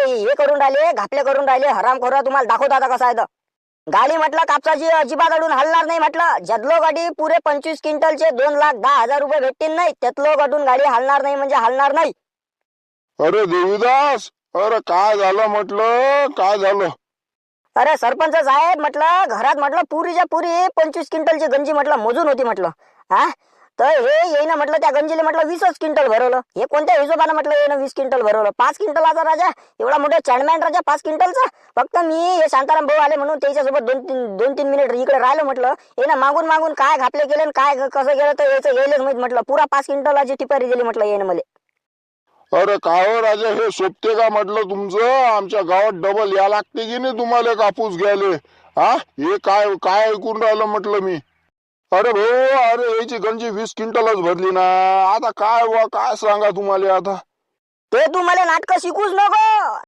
हे करून राहिले, घापले करून राहिले, हरामखोर. तुम्हाला दाखवतो आता कसं आहे तर. गाडी म्हटलं कापसाची अजिबात अडून हलणार नाही म्हटलं. जदलो गाडी पुरे 25 क्विंटलचे 2,10,000 रुपये भेटतील नाही, त्यातलो अडून गाडी हलणार नाही म्हणजे हलणार नाही. अरे देवीदास, अरे काय झालं म्हटलं, काय झालं? अरे सरपंच साहेब, म्हटलं घरात म्हटलं पुरीच्या पुरी 25 क्विंटलची गंजी म्हटलं मोजून होती म्हटलं. हा, तर हे येईना म्हटलं त्या गंजीले म्हटलं 20 क्विंटल भरवलं. हे कोणत्या हिशोबानं म्हटलं येईना 20 क्विंटल भरवलं? 5 क्विंटलाचा राजा, एवढा मोठा चॅडमॅन राजा 5 क्विंटलचा. फक्त मी हे शांताराम भाऊ आले म्हणून त्याच्यासोबत दोन तीन मिनिट इकडे राहिलो म्हटलं. हे ना मागून मागून काय घापले गेले काय कसं गेलं तर याचं येईलच माहित म्हटलं. पुरा 5 क्विंटलाची टिपारी दिली म्हटलं येईन मला. अरे काय हो राजा, हे सोपते का म्हटलं तुमचं? आमच्या गावात डबल या लागते की नाही तुम्हाला कापूस घ्यायले? हा, हे काय काय ऐकून राहिलं म्हटलं मी. अरे भाऊ, अरे याची गंजी 20 क्विंटलच भरली ना. आता काय काय सांगा तुम्हाला आता. ते तू मला नाटकं शिकूच नको.